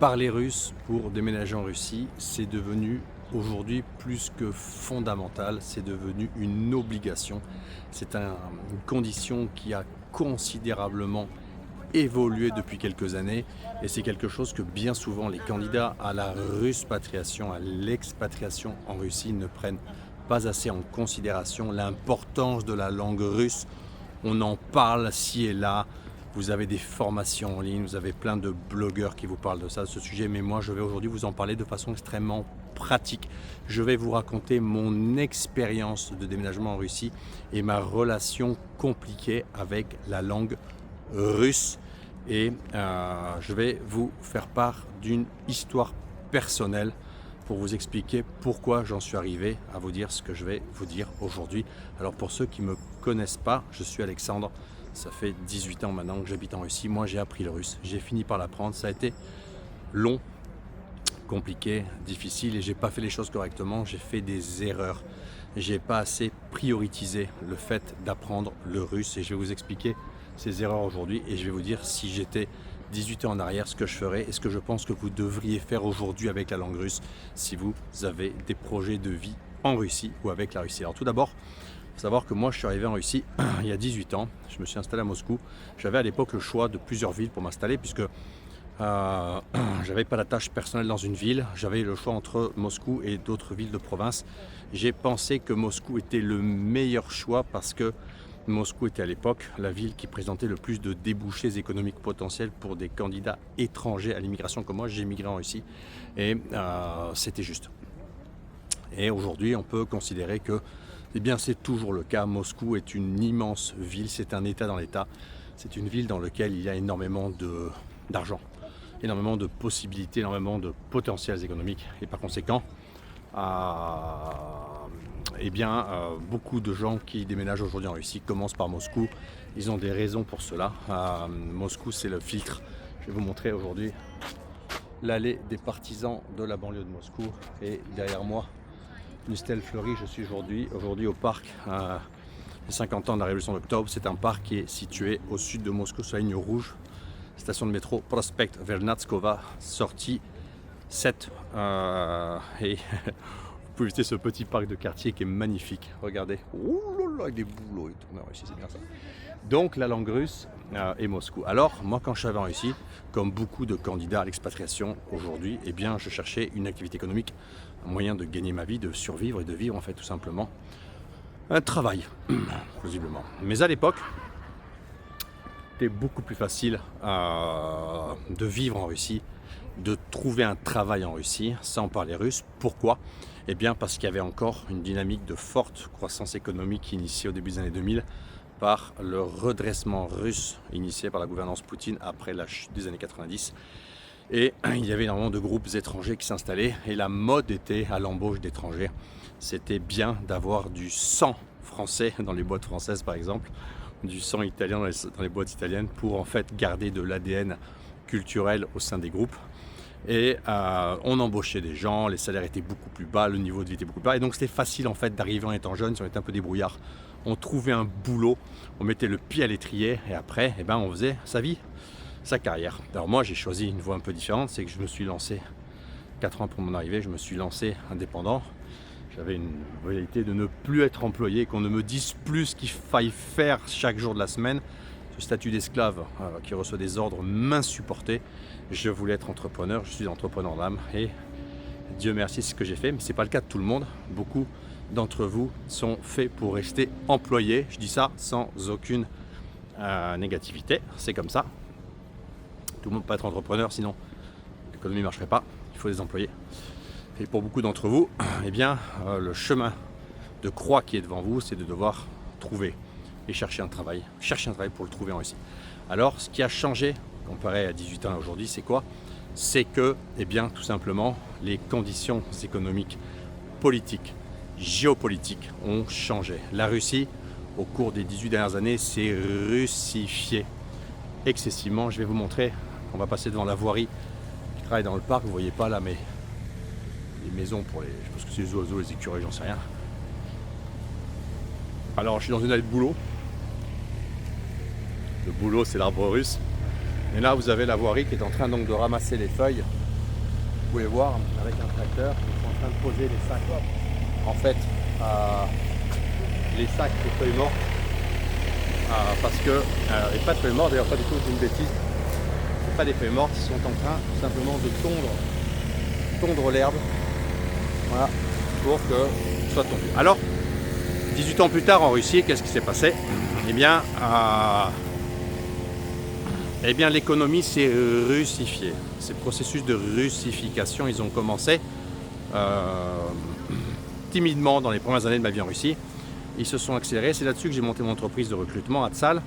Parler russe pour déménager en Russie, c'est devenu aujourd'hui plus que fondamental, c'est devenu une obligation. Une condition qui a considérablement évolué depuis quelques années et c'est quelque chose que bien souvent les candidats à la ruspatriation, à l'expatriation en Russie ne prennent pas assez en considération l'importance de la langue russe. On en parle ci et là. Vous avez des formations en ligne, vous avez plein de blogueurs qui vous parlent de ça, de ce sujet, mais moi je vais aujourd'hui vous en parler de façon extrêmement pratique. Je vais vous raconter mon expérience de déménagement en Russie et ma relation compliquée avec la langue russe. Et je vais vous faire part d'une histoire personnelle pour vous expliquer pourquoi j'en suis arrivé à vous dire ce que je vais vous dire aujourd'hui. Alors pour ceux qui ne me connaissent pas, je suis Alexandre. Ça fait 18 ans maintenant que j'habite en Russie. Moi, j'ai appris le russe. J'ai fini par l'apprendre. Ça a été long, compliqué, difficile et j'ai pas fait les choses correctement. J'ai fait des erreurs. J'ai pas assez prioritisé le fait d'apprendre le russe et je vais vous expliquer ces erreurs aujourd'hui et je vais vous dire si j'étais 18 ans en arrière, ce que je ferais et ce que je pense que vous devriez faire aujourd'hui avec la langue russe si vous avez des projets de vie en Russie ou avec la Russie. Alors tout d'abord, il faut savoir que moi je suis arrivé en Russie il y a 18 ans, je me suis installé à Moscou. J'avais à l'époque le choix de plusieurs villes pour m'installer puisque j'avais pas d'attache personnelle dans une ville, j'avais le choix entre Moscou et d'autres villes de province. J'ai pensé que Moscou était le meilleur choix parce que Moscou était à l'époque la ville qui présentait le plus de débouchés économiques potentiels pour des candidats étrangers à l'immigration comme moi. J'ai immigré en Russie et c'était juste. Et aujourd'hui on peut considérer que eh bien, c'est toujours le cas. Moscou est une immense ville, c'est un État dans l'État. C'est une ville dans laquelle il y a énormément d'argent, énormément de possibilités, énormément de potentiels économiques. Et par conséquent, beaucoup de gens qui déménagent aujourd'hui en Russie commencent par Moscou. Ils ont des raisons pour cela. Moscou, c'est le filtre. Je vais vous montrer aujourd'hui l'allée des partisans de la banlieue de Moscou. Et derrière moi, une stèle fleurie, je suis aujourd'hui au parc les 50 ans de la révolution d'octobre. C'est un parc qui est situé au sud de Moscou sur la ligne rouge, station de métro Prospekt Vernadskova, sortie 7. Et vous pouvez visiter ce petit parc de quartier qui est magnifique. Regardez, oh là là, avec des bouleaux et tout. Non, ici, c'est bien ça. Donc la langue russe et Moscou. Alors moi quand je suis arrivé en Russie, comme beaucoup de candidats à l'expatriation aujourd'hui, eh bien je cherchais une activité économique, un moyen de gagner ma vie, de survivre et de vivre en fait tout simplement un travail, plausiblement. Mais à l'époque, c'était beaucoup plus facile de vivre en Russie, de trouver un travail en Russie sans parler russe. Pourquoi ? Eh bien parce qu'il y avait encore une dynamique de forte croissance économique initiée au début des années 2000 par le redressement russe initié par la gouvernance Poutine après la chute des années 90. Et il y avait énormément de groupes étrangers qui s'installaient et la mode était à l'embauche d'étrangers. C'était bien d'avoir du sang français dans les boîtes françaises par exemple, du sang italien dans les boîtes italiennes pour en fait garder de l'ADN culturel au sein des groupes. Et on embauchait des gens, les salaires étaient beaucoup plus bas, le niveau de vie était beaucoup plus bas et donc c'était facile en fait d'arriver en étant jeune si on était un peu débrouillard. On trouvait un boulot, on mettait le pied à l'étrier et après on faisait sa vie, sa carrière. Alors moi j'ai choisi une voie un peu différente, c'est que je me suis lancé 4 ans pour mon arrivée, je me suis lancé indépendant. J'avais une volonté de ne plus être employé, qu'on ne me dise plus ce qu'il faille faire chaque jour de la semaine. Ce statut d'esclave qui reçoit des ordres m'insupportait. Je voulais être entrepreneur, je suis entrepreneur d'âme et Dieu merci, c'est ce que j'ai fait, mais ce n'est pas le cas de tout le monde. Beaucoup d'entre vous sont faits pour rester employés. Je dis ça sans aucune négativité, c'est comme ça. Tout le monde peut être entrepreneur, sinon l'économie ne marcherait pas, il faut des employés. Et pour beaucoup d'entre vous, le chemin de croix qui est devant vous, c'est de devoir trouver et chercher un travail pour le trouver en Russie. Alors, ce qui a changé comparé à 18 ans aujourd'hui, c'est quoi ? C'est que, tout simplement, les conditions économiques, politiques, géopolitiques ont changé. La Russie, au cours des 18 dernières années, s'est russifiée excessivement. Je vais vous montrer, on va passer devant la voirie qui travaille dans le parc, vous ne voyez pas là, mais les maisons pour je pense que c'est les oiseaux, les écureuils, j'en sais rien. Alors, je suis dans une allée de bouleau. Le bouleau, c'est l'arbre russe. Et là, vous avez la voirie qui est en train donc de ramasser les feuilles pouvez voir avec un tracteur, ils sont en train de poser les sacs. En fait, les sacs de feuilles mortes, parce que, et pas de feuilles mortes, d'ailleurs pas du tout, c'est une bêtise, c'est pas des feuilles mortes, ils sont en train tout simplement de tondre l'herbe, voilà, pour que soit tondu. Alors, 18 ans plus tard en Russie, qu'est-ce qui s'est passé? Eh bien, l'économie s'est russifiée. Ces processus de russification, ils ont commencé timidement dans les premières années de ma vie en Russie. Ils se sont accélérés. C'est là-dessus que j'ai monté mon entreprise de recrutement à Tsal.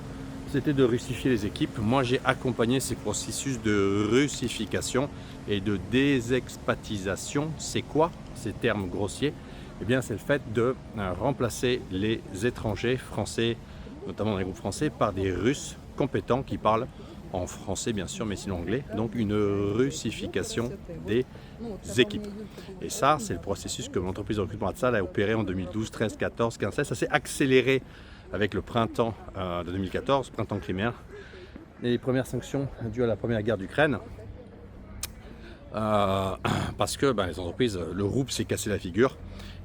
C'était de russifier les équipes. Moi, j'ai accompagné ces processus de russification et de désexpatisation. C'est quoi ces termes grossiers? Eh bien, c'est le fait de remplacer les étrangers français, notamment dans les groupes français, par des Russes compétents qui parlent en français bien sûr, mais sinon anglais, donc une russification des équipes. Et ça, c'est le processus que l'entreprise de recrutement Atsal a opéré en 2012, 13, 14, 15, 16. Ça s'est accéléré avec le printemps de 2014, printemps criméen, et les premières sanctions dues à la première guerre d'Ukraine. Parce que les entreprises, le groupe s'est cassé la figure.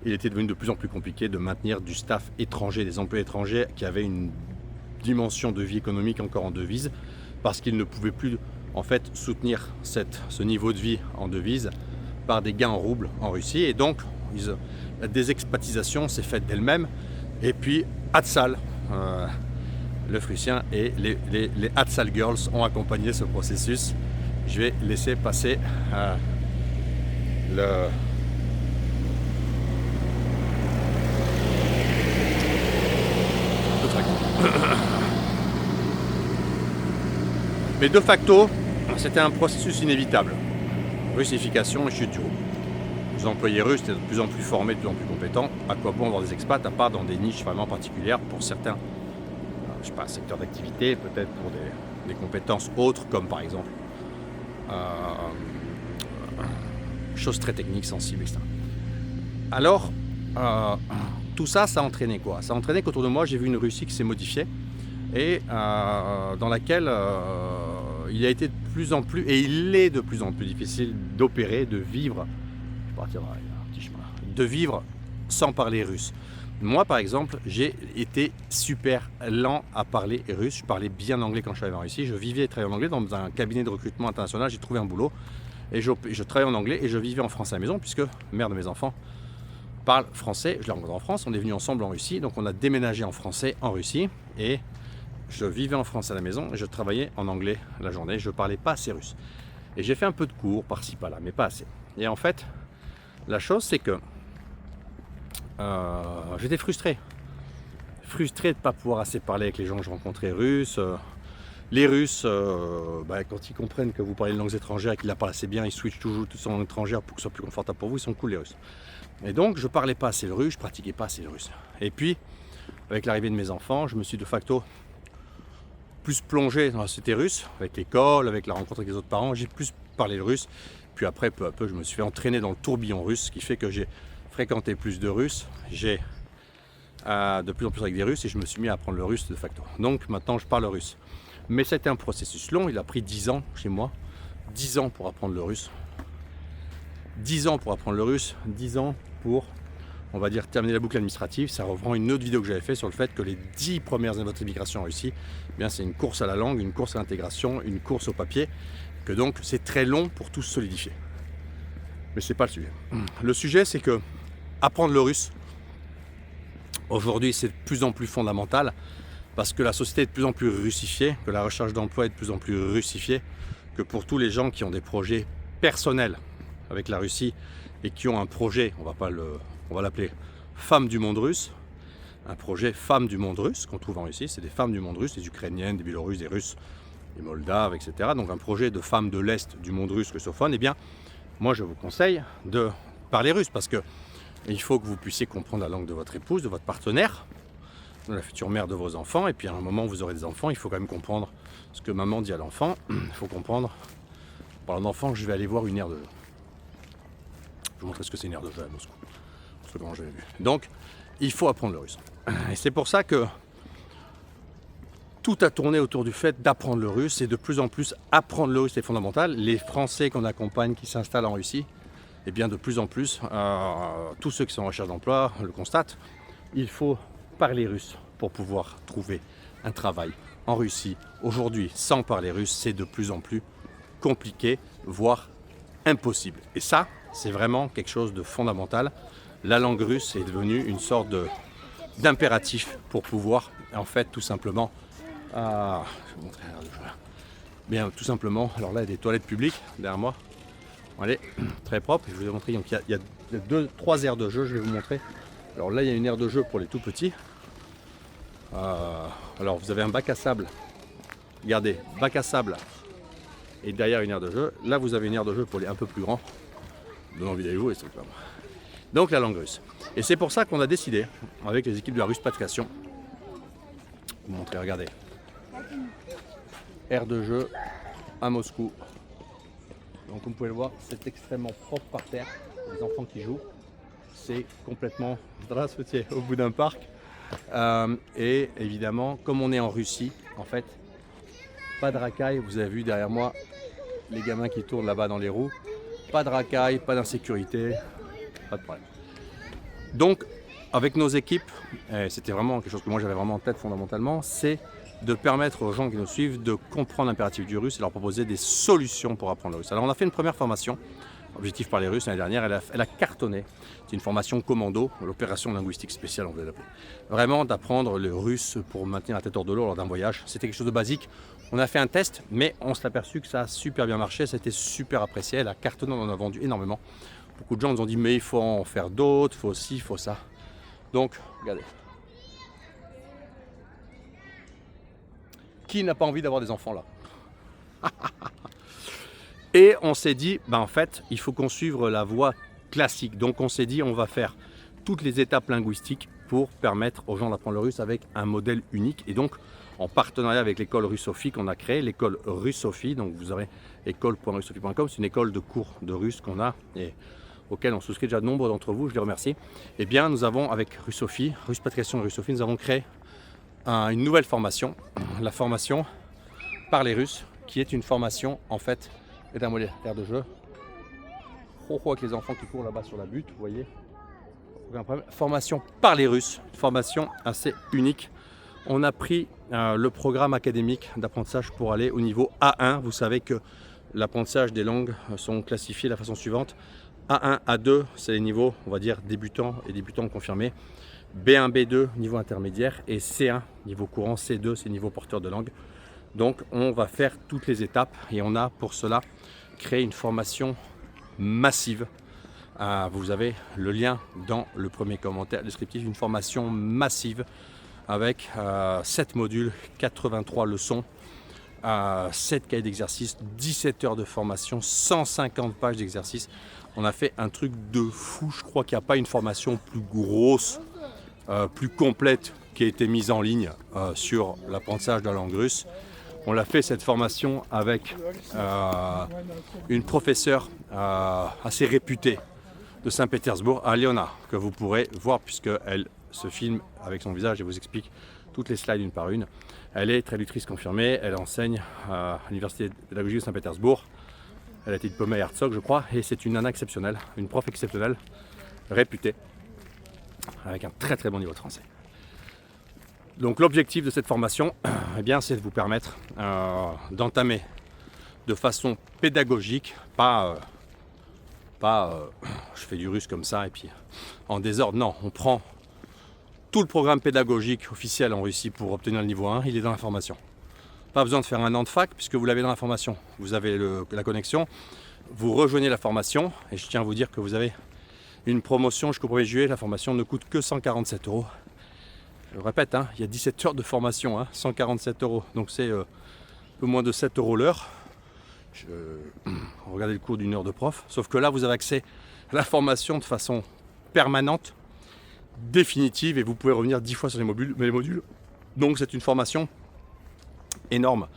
Il était devenu de plus en plus compliqué de maintenir du staff étranger, des employés étrangers qui avaient une dimension de vie économique encore en devise, parce qu'ils ne pouvaient plus en fait soutenir ce niveau de vie en devise par des gains en roubles en Russie. Et donc la désexpatisation s'est faite d'elle-même. Et puis Atsal, le Frussien et les Atsal Girls ont accompagné ce processus. Je vais laisser passer le tracteur. Mais de facto, c'était un processus inévitable. Russification et chute du rouble. Les employés russes étaient de plus en plus formés, de plus en plus compétents. À quoi bon avoir des expats, à part dans des niches vraiment particulières pour certains, je sais pas, secteurs d'activité, peut-être pour des compétences autres, comme par exemple choses très techniques, sensibles, etc. Alors, tout ça, ça a entraîné quoi? Ça a entraîné qu'autour de moi, j'ai vu une Russie qui s'est modifiée et dans laquelle il a été de plus en plus, et il est de plus en plus difficile d'opérer, de vivre, je vais partir dans un petit chemin, de vivre sans parler russe. Moi, par exemple, j'ai été super lent à parler russe. Je parlais bien anglais quand je suis arrivé en Russie. Je vivais et travaillais en anglais dans un cabinet de recrutement international. J'ai trouvé un boulot et je travaillais en anglais et je vivais en France à la maison puisque mère de mes enfants parle français. Je l'ai rencontré en France. On est venus ensemble en Russie. Donc, on a déménagé en français en Russie et je vivais en France à la maison et je travaillais en anglais la journée. Je ne parlais pas assez russe. Et j'ai fait un peu de cours par-ci par-là, mais pas assez. Et en fait, la chose, c'est que j'étais frustré de ne pas pouvoir assez parler avec les gens que je rencontrais russes. Les Russes, quand ils comprennent que vous parlez une langue étrangère et qu'ils la parlent assez bien, ils switchent toujours tout en langue étrangère pour que ce soit plus confortable pour vous. Ils sont cool, les Russes. Et donc, je parlais pas assez le russe, je pratiquais pas assez le russe. Et puis, avec l'arrivée de mes enfants, je me suis de facto plus plongé dans la société russe, avec l'école, avec la rencontre avec les autres parents. J'ai plus parlé le russe. Puis après, peu à peu, je me suis fait entraîner dans le tourbillon russe, ce qui fait que j'ai fréquenté plus de Russes, j'ai de plus en plus avec des Russes et je me suis mis à apprendre le russe de facto. Donc maintenant je parle russe. Mais c'était un processus long, il a pris 10 ans chez moi, 10 ans pour apprendre le russe. 10 ans pour apprendre le russe, 10 ans pour, on va dire, terminer la boucle administrative. Ça reprend une autre vidéo que j'avais fait sur le fait que les 10 premières années de votre immigration en Russie, eh bien c'est une course à la langue, une course à l'intégration, une course au papier, que donc c'est très long pour tout solidifier. Mais c'est pas le sujet. Le sujet, c'est que apprendre le russe, aujourd'hui, c'est de plus en plus fondamental parce que la société est de plus en plus russifiée, que la recherche d'emploi est de plus en plus russifiée, que pour tous les gens qui ont des projets personnels avec la Russie et qui ont un projet, on va l'appeler Femmes du monde russe, un projet Femmes du monde russe qu'on trouve en Russie, c'est des femmes du monde russe, des Ukrainiennes, des Biélorusses, des Russes, des Moldaves, etc. Donc un projet de femmes de l'Est du monde russe russophone, eh bien, moi je vous conseille de parler russe parce que il faut que vous puissiez comprendre la langue de votre épouse, de votre partenaire, de la future mère de vos enfants. Et puis à un moment où vous aurez des enfants, il faut quand même comprendre ce que maman dit à l'enfant. Il faut comprendre, par un enfant, je vais aller voir une aire de jeu. Je vais vous montrer ce que c'est une aire de jeu à Moscou. Parce que comment j'avais vu. Donc, il faut apprendre le russe. Et c'est pour ça que tout a tourné autour du fait d'apprendre le russe et de plus en plus apprendre le russe est fondamental. Les Français qu'on accompagne qui s'installent en Russie, et bien de plus en plus, tous ceux qui sont en recherche d'emploi le constatent, il faut parler russe pour pouvoir trouver un travail en Russie. Aujourd'hui, sans parler russe, c'est de plus en plus compliqué, voire impossible. Et ça, c'est vraiment quelque chose de fondamental. La langue russe est devenue une sorte d'impératif pour pouvoir, en fait, tout simplement, je vais vous montrer, bien, tout simplement, alors là, il y a des toilettes publiques derrière moi. Allez, très propre. Je vous ai montré, donc il y a 3 aires de jeu, je vais vous montrer. Alors là, il y a une aire de jeu pour les tout petits. Alors vous avez un bac à sable. Regardez, bac à sable. Et derrière une aire de jeu. Là, vous avez une aire de jeu pour les un peu plus grands. Donne envie d'aller jouer, c'est clair. Donc la langue russe. Et c'est pour ça qu'on a décidé, avec les équipes de la Ruspatriation, vous montrer, regardez. Aire de jeu à Moscou. Donc comme vous pouvez le voir, c'est extrêmement propre par terre. Les enfants qui jouent, c'est complètement au bout d'un parc. Et évidemment, comme on est en Russie, en fait, pas de racailles. Vous avez vu derrière moi les gamins qui tournent là-bas dans les roues. Pas de racailles, pas d'insécurité, pas de problème. Donc, avec nos équipes, c'était vraiment quelque chose que moi j'avais vraiment en tête fondamentalement, c'est de permettre aux gens qui nous suivent de comprendre l'impératif du russe et leur proposer des solutions pour apprendre le russe. Alors on a fait une première formation, Objectif par les Russes l'année dernière, elle a cartonné. C'est une formation commando, l'opération linguistique spéciale on voulait l'appeler. Vraiment d'apprendre le russe pour maintenir la tête hors de l'eau lors d'un voyage. C'était quelque chose de basique. On a fait un test, mais on s'est aperçu que ça a super bien marché, ça a été super apprécié, elle a cartonné, on en a vendu énormément. Beaucoup de gens nous ont dit mais il faut en faire d'autres, il faut ci, il faut ça. Donc, regardez. Qui n'a pas envie d'avoir des enfants là? Et on s'est dit, en fait, il faut qu'on suive la voie classique. Donc on s'est dit, on va faire toutes les étapes linguistiques pour permettre aux gens d'apprendre le russe avec un modèle unique. Et donc, en partenariat avec l'école Russophie qu'on a créée, l'école Russophie, donc vous aurez école.russophie.com, c'est une école de cours de russe qu'on a et auquel on souscrit déjà de nombreux d'entre vous, je les remercie. Eh bien, nous avons, avec Russophie, Ruspatriation et Russophie, nous avons créé une nouvelle formation, la formation par les Russes, qui est une formation, en fait, regardez-moi les aires de jeu, avec les enfants qui courent là-bas sur la butte, vous voyez. Formation par les Russes, formation assez unique. On a pris le programme académique d'apprentissage pour aller au niveau A1. Vous savez que l'apprentissage des langues sont classifiés de la façon suivante. A1, A2, c'est les niveaux, on va dire, débutants et débutants confirmés. B1, B2, niveau intermédiaire. Et C1, niveau courant. C2, c'est niveau porteur de langue. Donc, on va faire toutes les étapes. Et on a, pour cela, créé une formation massive. Vous avez le lien dans le premier commentaire descriptif. Une formation massive avec 7 modules, 83 leçons, 7 cahiers d'exercice, 17 heures de formation, 150 pages d'exercice. On a fait un truc de fou. Je crois qu'il n'y a pas une formation plus grosse, plus complète qui a été mise en ligne sur l'apprentissage de la langue russe. On l'a fait cette formation avec une professeure assez réputée de Saint-Pétersbourg, Aliona, que vous pourrez voir puisqu'elle se filme avec son visage et vous explique toutes les slides une par une. Elle est traductrice confirmée, elle enseigne à l'Université de pédagogie de Saint-Pétersbourg. Elle a été diplômée à Herzog, je crois, et c'est une nana exceptionnelle, une prof exceptionnelle, réputée, avec un très très bon niveau de français. Donc l'objectif de cette formation, eh bien, c'est de vous permettre d'entamer de façon pédagogique, pas je fais du russe comme ça et puis en désordre. Non, on prend tout le programme pédagogique officiel en Russie pour obtenir le niveau 1, il est dans la formation. Pas besoin de faire un an de fac puisque vous l'avez dans la formation. Vous avez la connexion, vous rejoignez la formation et je tiens à vous dire que vous avez une promotion jusqu'au 1er juillet. La formation ne coûte que 147 €. Je répète, il y a 17 heures de formation, 147 €. Donc c'est un peu moins de 7 € l'heure. Regardez le cours d'une heure de prof. Sauf que là, vous avez accès à la formation de façon permanente, définitive, et vous pouvez revenir 10 fois sur les modules. Donc c'est une formation énorme.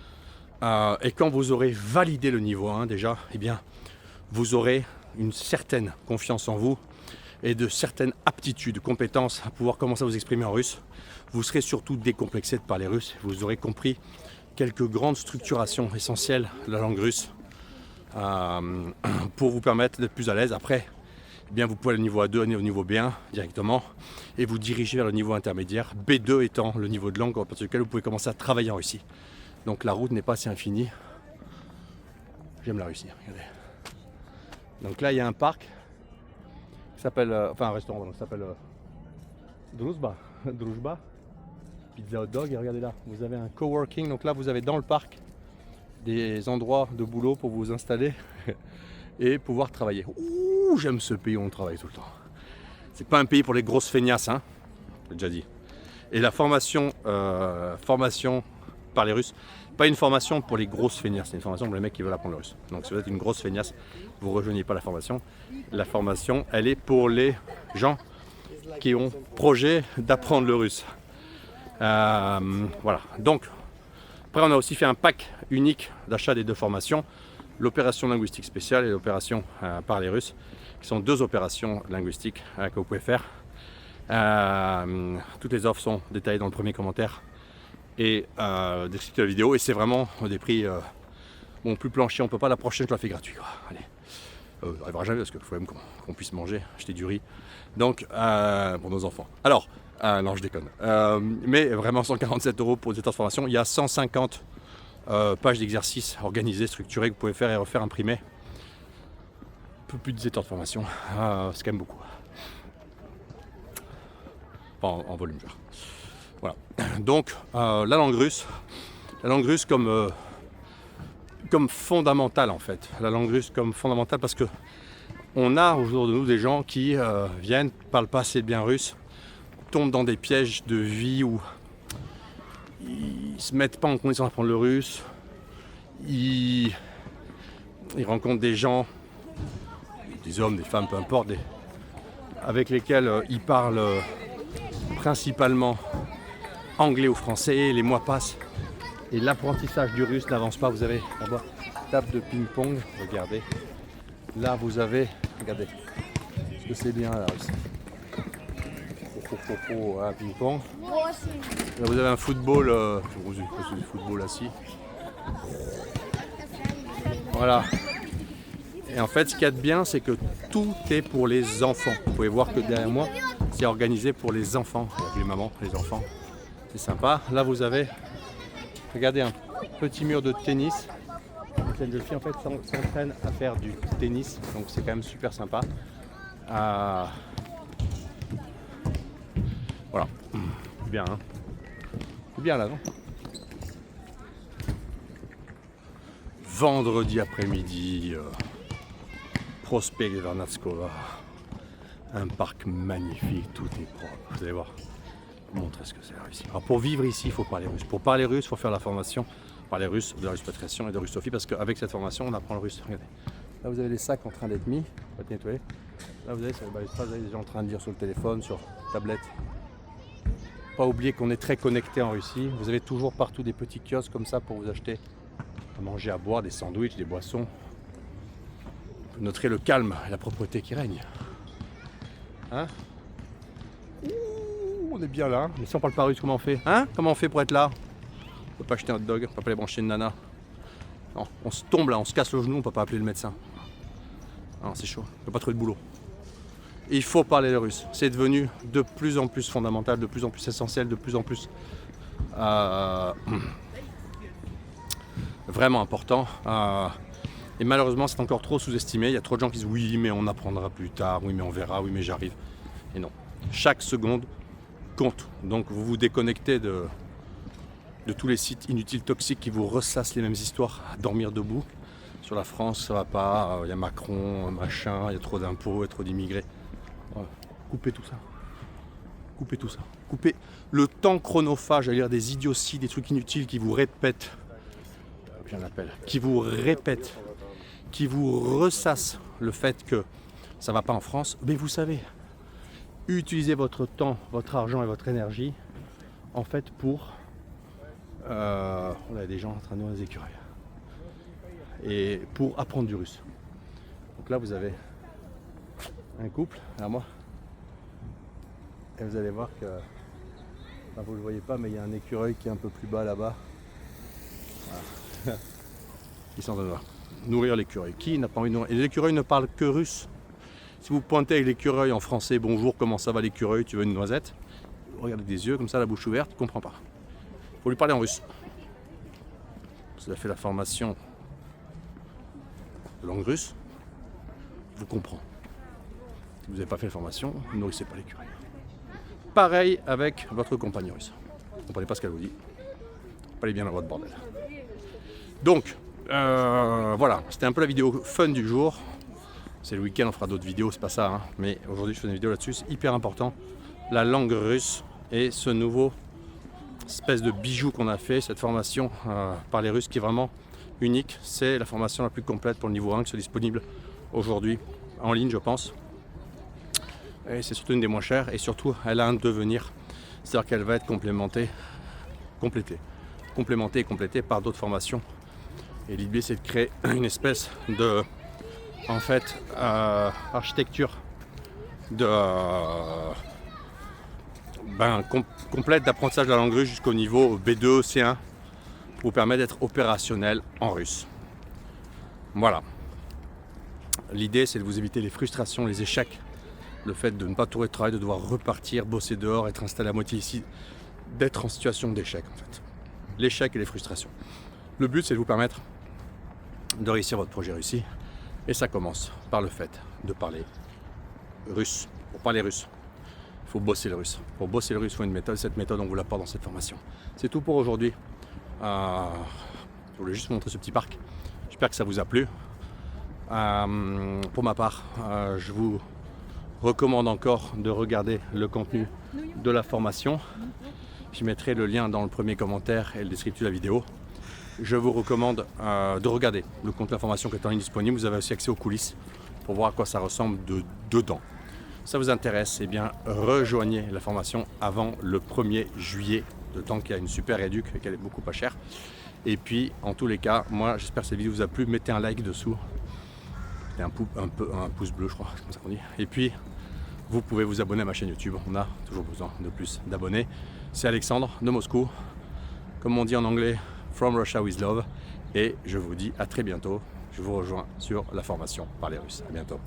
Et quand vous aurez validé le niveau 1 déjà, eh bien, vous aurez une certaine confiance en vous et de certaines aptitudes, compétences à pouvoir commencer à vous exprimer en russe, vous serez surtout décomplexé de parler russe. Vous aurez compris quelques grandes structurations essentielles de la langue russe pour vous permettre d'être plus à l'aise. Après, eh bien, vous pouvez aller au niveau A2, au niveau B1 directement et vous diriger vers le niveau intermédiaire, B2 étant le niveau de langue à partir duquel vous pouvez commencer à travailler en Russie. Donc la route n'est pas si infinie. J'aime la Russie, regardez. Donc là, il y a un parc qui s'appelle, enfin un restaurant qui s'appelle Druzhba, pizza hot dog. Et regardez là, vous avez un coworking. Donc là, vous avez dans le parc des endroits de boulot pour vous installer et pouvoir travailler. Ouh, j'aime ce pays où on travaille tout le temps. C'est pas un pays pour les grosses feignasses, hein, j'ai déjà dit. Et la formation par les Russes, pas une formation pour les grosses feignasses, c'est une formation pour les mecs qui veulent apprendre le russe. Donc si vous êtes une grosse feignasse, vous ne rejoignez pas la formation. La formation, elle est pour les gens qui ont projet d'apprendre le russe. Voilà. Donc, après, on a aussi fait un pack unique d'achat des deux formations, l'opération linguistique spéciale et l'opération par les Russes, qui sont deux opérations linguistiques que vous pouvez faire. Toutes les offres sont détaillées dans le premier commentaire et descriptif de la vidéo, et c'est vraiment des prix bon, plus planchers. On peut pas, la prochaine je la fais gratuit, quoi. Allez, ça n'arrivera jamais parce qu'il faut même qu'on puisse manger, acheter du riz, donc pour nos enfants. Alors non, je déconne, mais vraiment 147 € pour cette formation. Il y a 150 pages d'exercices organisées, structurées, que vous pouvez faire et refaire, imprimer. Un peu plus de 7 heures de formation, c'est quand même beaucoup. Enfin, en volume, genre. Voilà. Donc la langue russe comme fondamentale, en fait. La langue russe comme fondamentale, parce que on a autour de nous des gens qui viennent, parlent pas assez bien russe, tombent dans des pièges de vie où ils se mettent pas en condition d'apprendre le russe, ils rencontrent des gens, des hommes, des femmes, peu importe, avec lesquels ils parlent principalement anglais ou français. Les mois passent et l'apprentissage du russe n'avance pas. Vous avez d'abord table de ping-pong, regardez. Là vous avez, regardez, est-ce que c'est bien là aussi? Un ping-pong. Là vous avez un football, du football assis. Voilà. Et en fait, ce qu'il y a de bien, c'est que tout est pour les enfants. Vous pouvez voir que derrière moi, c'est organisé pour les enfants. Les mamans, les enfants. C'est sympa. Là, vous avez, regardez, un petit mur de tennis. Cette jeune fille, en fait, s'entraîne à faire du tennis. Donc, c'est quand même super sympa. Voilà. C'est bien, hein. C'est bien, là, non? Vendredi après-midi, Prospect Vernadskova, un parc magnifique, tout est propre. Vous allez voir, je vais vous montrer ce que c'est la Russie. Alors pour vivre ici, il faut parler russe. Pour parler russe, il faut faire la formation parler russe, de la russophation et de russophie, parce qu'avec cette formation, on apprend le russe. Regardez. Là, vous avez les sacs en train d'être mis, on va nettoyer. Là, vous avez sur le balustrade, vous avez des gens en train de lire sur le téléphone, sur tablette. Pas oublier qu'on est très connecté en Russie. Vous avez toujours partout des petits kiosques comme ça pour vous acheter à manger, à boire, des sandwichs, des boissons. Vous noterez le calme et la propreté qui règne. Hein? Ouh, on est bien là. Mais si on parle pas russe, comment on fait? Hein? Comment on fait pour être là? On peut pas acheter un hot dog, on peut pas aller brancher une nana. Non, on se tombe là, on se casse le genou, on peut pas appeler le médecin. Non, c'est chaud, on peut pas trouver de boulot. Et il faut parler le russe. C'est devenu de plus en plus fondamental, de plus en plus essentiel, de plus en plus vraiment important. Et malheureusement, c'est encore trop sous-estimé. Il y a trop de gens qui disent oui, mais on apprendra plus tard, oui, mais on verra, oui, mais j'arrive. Et non, chaque seconde compte. Donc vous vous déconnectez de tous les sites inutiles, toxiques qui vous ressassent les mêmes histoires à dormir debout. Sur la France, ça va pas, il y a Macron, machin, il y a trop d'impôts, il y a trop d'immigrés. Coupez tout ça. Coupez tout ça. Coupez le temps chronophage à lire des idioties, des trucs inutiles qui vous répètent. J'en appelle. Qui vous répètent, qui vous ressassent le fait que ça va pas en France. Mais vous savez, utilisez votre temps, votre argent et votre énergie en fait pour... on a des gens en train de nourrir les écureuils. Et pour apprendre du russe. Donc là vous avez un couple, à moi, Et vous allez voir que, enfin, vous ne le voyez pas, mais il y a un écureuil qui est un peu plus bas là-bas. Voilà. Ils sont en train de nourrir l'écureuil. Qui n'a pas envie de nourrir? Et l'écureuil ne parle que russe. Si vous pointez avec l'écureuil en français, bonjour, comment ça va l'écureuil, tu veux une noisette? Regardez des yeux comme ça, la bouche ouverte, il ne comprend pas. Il faut lui parler en russe. Vous avez fait la formation de langue russe, vous comprenez. Si vous n'avez pas fait la formation, ne nourrissez pas l'écureuil. Pareil avec votre compagne russe. Vous ne comprenez pas ce qu'elle vous dit. Parlez bien dans votre bordel. Donc, voilà, c'était un peu la vidéo fun du jour. C'est le week-end, on fera d'autres vidéos, c'est pas ça. Hein. Mais aujourd'hui, je fais une vidéo là-dessus, c'est hyper important. La langue russe et ce nouveau espèce de bijou qu'on a fait, cette formation par les Russes qui est vraiment unique. C'est la formation la plus complète pour le niveau 1 qui est disponible aujourd'hui en ligne, je pense. Et c'est surtout une des moins chères et surtout, elle a un devenir. C'est-à-dire qu'elle va être complémentée et complétée par d'autres formations. Et l'idée, c'est de créer une espèce de, en fait, architecture de complète d'apprentissage de la langue russe jusqu'au niveau B2, C1 pour vous permettre d'être opérationnel en russe. Voilà. L'idée, c'est de vous éviter les frustrations, les échecs, le fait de ne pas trouver de travail, de devoir repartir, bosser dehors, être installé à moitié ici, d'être en situation d'échec en fait. L'échec et les frustrations. Le but, c'est de vous permettre de réussir votre projet réussi. Et ça commence par le fait de parler russe. Pour parler russe, il faut bosser le russe. Pour bosser le russe, il faut une méthode. Cette méthode, on vous l'apporte dans cette formation. C'est tout pour aujourd'hui. Je voulais juste vous montrer ce petit parc. J'espère que ça vous a plu. Pour ma part, je vous recommande encore de regarder le contenu de la formation. Je mettrai le lien dans le premier commentaire et le descriptif de la vidéo. Je vous recommande de regarder le contenu de la formation qui est en ligne disponible. Vous avez aussi accès aux coulisses pour voir à quoi ça ressemble dedans. Si ça vous intéresse, eh bien, rejoignez la formation avant le 1er juillet, le temps qu'il y a une super réduc et qu'elle est beaucoup pas chère. Et puis, en tous les cas, moi, j'espère que cette vidéo vous a plu. Mettez un like dessous. Et un pouce bleu, je crois, c'est comme ça qu'on dit. Et puis, vous pouvez vous abonner à ma chaîne YouTube. On a toujours besoin de plus d'abonnés. C'est Alexandre de Moscou. Comme on dit en anglais, From Russia with Love. Et je vous dis à très bientôt. Je vous rejoins sur la formation par les Russes. À bientôt.